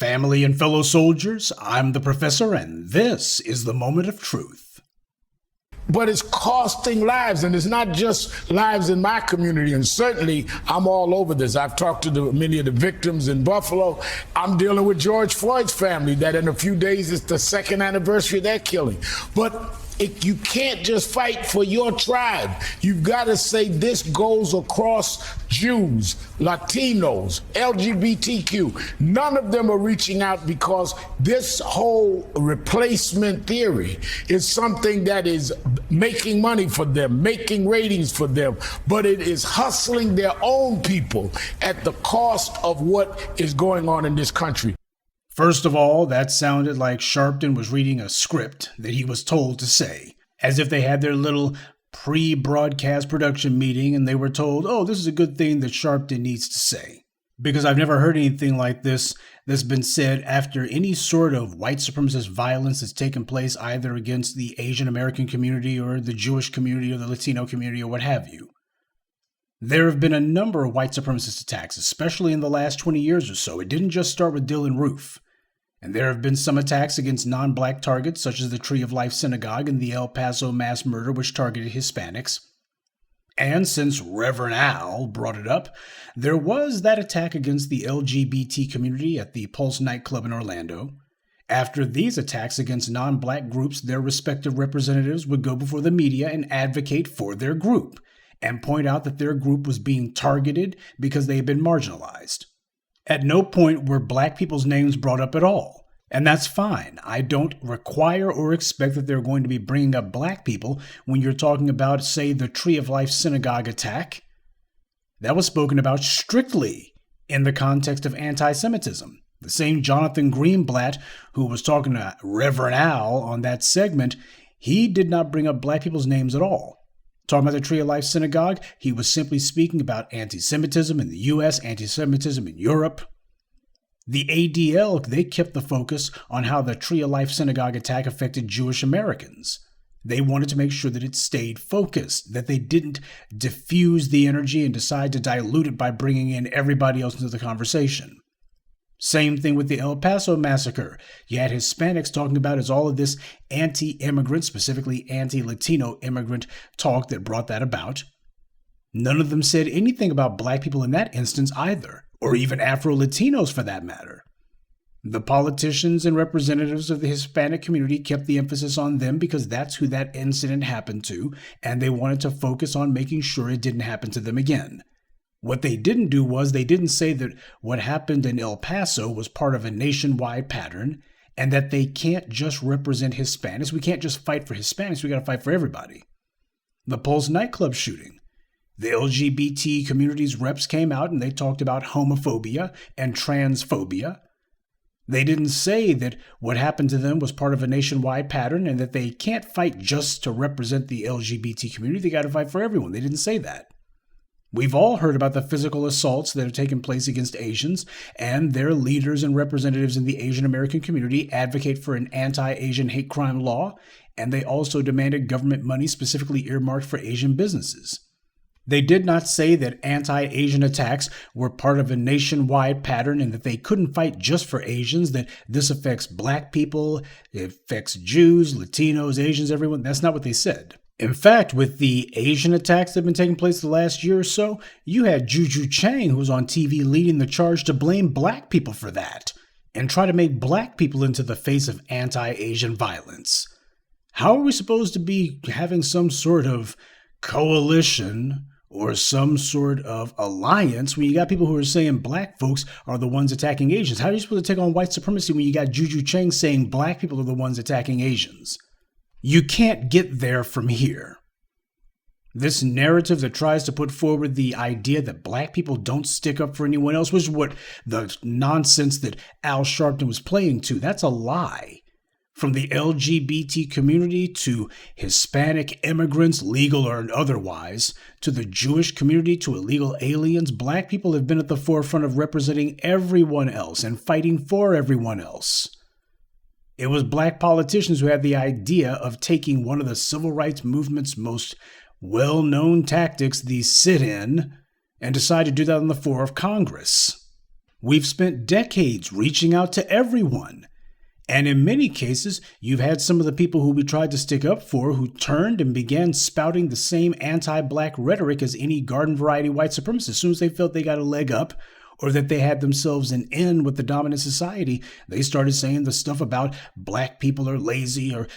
Family and fellow soldiers, I'm the professor, and this is the moment of truth. But it's costing lives, and it's not just lives in my community, and certainly I'm all over this. I've talked to many of the victims in Buffalo. I'm dealing with George Floyd's family, that in a few days is the second anniversary of that killing. But you can't just fight for your tribe. You've got to say this goes across Jews, Latinos, LGBTQ. None of them are reaching out because this whole replacement theory is something that is making money for them, making ratings for them, but it is hustling their own people at the cost of what is going on in this country. First of all, that sounded like Sharpton was reading a script that he was told to say, as if they had their little pre-broadcast production meeting and they were told, oh, this is a good thing that Sharpton needs to say. Because I've never heard anything like this that's been said after any sort of white supremacist violence that's taken place either against the Asian American community or the Jewish community or the Latino community or what have you. There have been a number of white supremacist attacks, especially in the last 20 years or so. It didn't just start with Dylann Roof. And there have been some attacks against non-black targets, such as the Tree of Life Synagogue and the El Paso mass murder, which targeted Hispanics. And since Reverend Al brought it up, there was that attack against the LGBT community at the Pulse nightclub in Orlando. After these attacks against non-black groups, their respective representatives would go before the media and advocate for their group, and point out that their group was being targeted because they had been marginalized. At no point were black people's names brought up at all, and that's fine. I don't require or expect that they're going to be bringing up black people when you're talking about, say, the Tree of Life Synagogue attack. That was spoken about strictly in the context of anti-Semitism. The same Jonathan Greenblatt, who was talking to Reverend Al on that segment, he did not bring up black people's names at all. Talking about the Tree of Life Synagogue, he was simply speaking about anti-Semitism in the U.S., anti-Semitism in Europe. The ADL, they kept the focus on how the Tree of Life Synagogue attack affected Jewish Americans. They wanted to make sure that it stayed focused, that they didn't diffuse the energy and decide to dilute it by bringing in everybody else into the conversation. Same thing with the El Paso massacre. You had Hispanics talking about as all of this anti-immigrant, specifically anti-Latino immigrant talk that brought that about. None of them said anything about black people in that instance either, or even Afro-Latinos for that matter. The politicians and representatives of the Hispanic community kept the emphasis on them because that's who that incident happened to, and they wanted to focus on making sure it didn't happen to them again. What they didn't do was they didn't say that what happened in El Paso was part of a nationwide pattern and that they can't just represent Hispanics. We can't just fight for Hispanics. We got to fight for everybody. The Pulse nightclub shooting. The LGBT community's reps came out and they talked about homophobia and transphobia. They didn't say that what happened to them was part of a nationwide pattern and that they can't fight just to represent the LGBT community. They got to fight for everyone. They didn't say that. We've all heard about the physical assaults that have taken place against Asians, and their leaders and representatives in the Asian American community advocate for an anti-Asian hate crime law, and they also demanded government money specifically earmarked for Asian businesses. They did not say that anti-Asian attacks were part of a nationwide pattern and that they couldn't fight just for Asians, that this affects black people, it affects Jews, Latinos, Asians, everyone. That's not what they said. In fact, with the Asian attacks that have been taking place the last year or so, you had Juju Chang, who was on TV leading the charge to blame black people for that and try to make black people into the face of anti-Asian violence. How are we supposed to be having some sort of coalition or some sort of alliance when you got people who are saying black folks are the ones attacking Asians? How are you supposed to take on white supremacy when you got Juju Chang saying black people are the ones attacking Asians? You can't get there from here. This narrative that tries to put forward the idea that black people don't stick up for anyone else, which is what the nonsense that Al Sharpton was playing to, that's a lie. From the LGBT community to Hispanic immigrants, legal or otherwise, to the Jewish community to illegal aliens, black people have been at the forefront of representing everyone else and fighting for everyone else. It was black politicians who had the idea of taking one of the civil rights movement's most well-known tactics, the sit-in, and decided to do that on the floor of Congress. We've spent decades reaching out to everyone. And in many cases, you've had some of the people who we tried to stick up for who turned and began spouting the same anti-black rhetoric as any garden variety white supremacist. As soon as they felt they got a leg up or that they had themselves an in with the dominant society, they started saying the stuff about black people are lazy or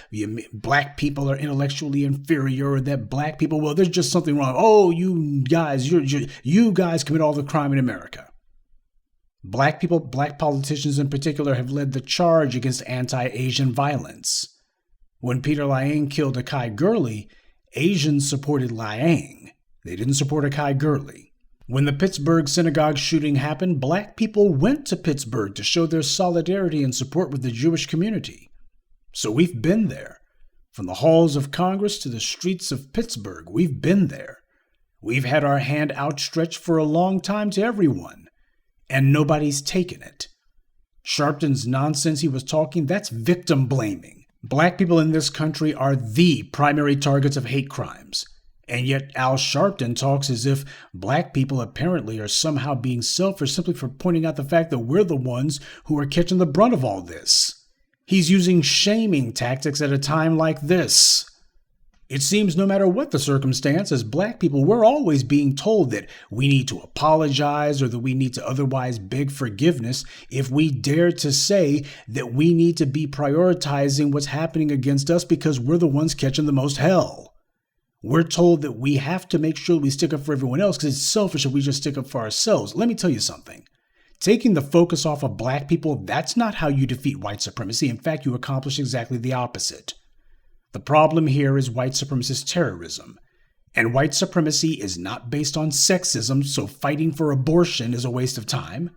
black people are intellectually inferior or that black people, well, there's just something wrong. Oh, you guys commit all the crime in America. Black people, black politicians in particular, have led the charge against anti-Asian violence. When Peter Liang killed Akai Gurley, Asians supported Liang. They didn't support Akai Gurley. When the Pittsburgh synagogue shooting happened, black people went to Pittsburgh to show their solidarity and support with the Jewish community. So we've been there. From the halls of Congress to the streets of Pittsburgh, we've been there. We've had our hand outstretched for a long time to everyone. And nobody's taken it. Sharpton's nonsense he was talking, that's victim blaming. Black people in this country are the primary targets of hate crimes. And yet Al Sharpton talks as if black people apparently are somehow being selfish simply for pointing out the fact that we're the ones who are catching the brunt of all this. He's using shaming tactics at a time like this. It seems no matter what the circumstance, as black people, we're always being told that we need to apologize or that we need to otherwise beg forgiveness if we dare to say that we need to be prioritizing what's happening against us because we're the ones catching the most hell. We're told that we have to make sure we stick up for everyone else because it's selfish if we just stick up for ourselves. Let me tell you something. Taking the focus off of black people, that's not how you defeat white supremacy. In fact, you accomplish exactly the opposite. The problem here is white supremacist terrorism. And white supremacy is not based on sexism, so fighting for abortion is a waste of time.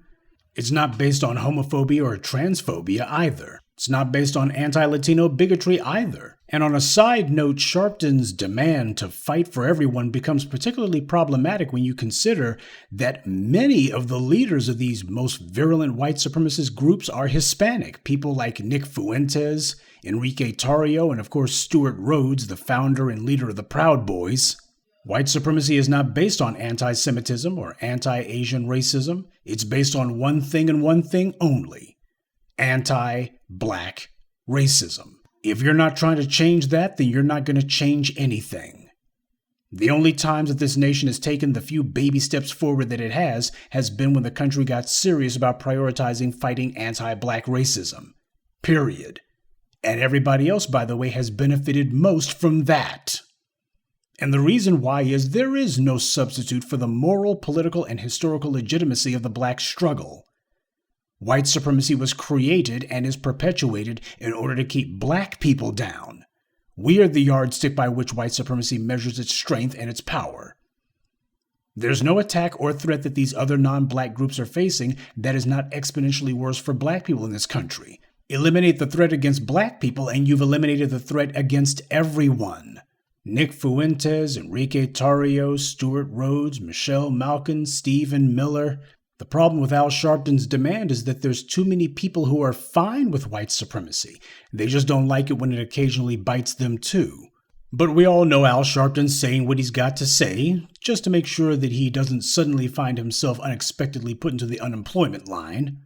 It's not based on homophobia or transphobia either. It's not based on anti-Latino bigotry either. And on a side note, Sharpton's demand to fight for everyone becomes particularly problematic when you consider that many of the leaders of these most virulent white supremacist groups are Hispanic. People like Nick Fuentes, Enrique Tarrio, and of course Stuart Rhodes, the founder and leader of the Proud Boys. White supremacy is not based on anti-Semitism or anti-Asian racism. It's based on one thing and one thing only: anti-black racism. If you're not trying to change that, then you're not going to change anything. The only times that this nation has taken the few baby steps forward that it has been when the country got serious about prioritizing fighting anti-black racism. Period. And everybody else, by the way, has benefited most from that. And the reason why is there is no substitute for the moral, political, and historical legitimacy of the black struggle. White supremacy was created and is perpetuated in order to keep black people down. We are the yardstick by which white supremacy measures its strength and its power. There's no attack or threat that these other non-black groups are facing that is not exponentially worse for black people in this country. Eliminate the threat against black people and you've eliminated the threat against everyone. Nick Fuentes, Enrique Tarrio, Stuart Rhodes, Michelle Malkin, Stephen Miller. The problem with Al Sharpton's demand is that there's too many people who are fine with white supremacy. They just don't like it when it occasionally bites them too. But we all know Al Sharpton's saying what he's got to say, just to make sure that he doesn't suddenly find himself unexpectedly put into the unemployment line.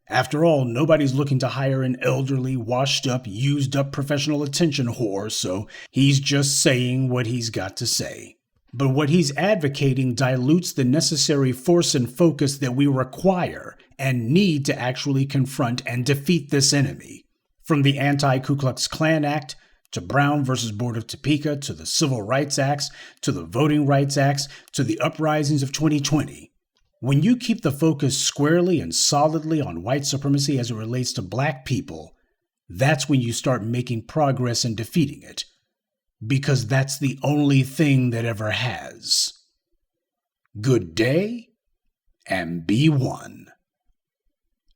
After all, nobody's looking to hire an elderly, washed-up, used-up professional attention whore, so he's just saying what he's got to say. But what he's advocating dilutes the necessary force and focus that we require and need to actually confront and defeat this enemy. From the Anti-Ku Klux Klan Act, to Brown versus Board of Topeka, to the Civil Rights Acts, to the Voting Rights Acts, to the uprisings of 2020. When you keep the focus squarely and solidly on white supremacy as it relates to black people, that's when you start making progress in defeating it. Because that's the only thing that ever has. Good day, and be one.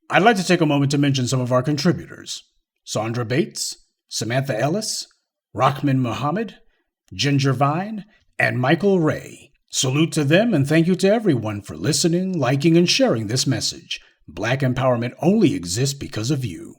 I'd like to take a moment to mention some of our contributors: Sandra Bates, Samantha Ellis, Rahman Muhammad, Ginger Vine, and Michael Ray. Salute to them and thank you to everyone for listening, liking, and sharing this message. Black empowerment only exists because of you.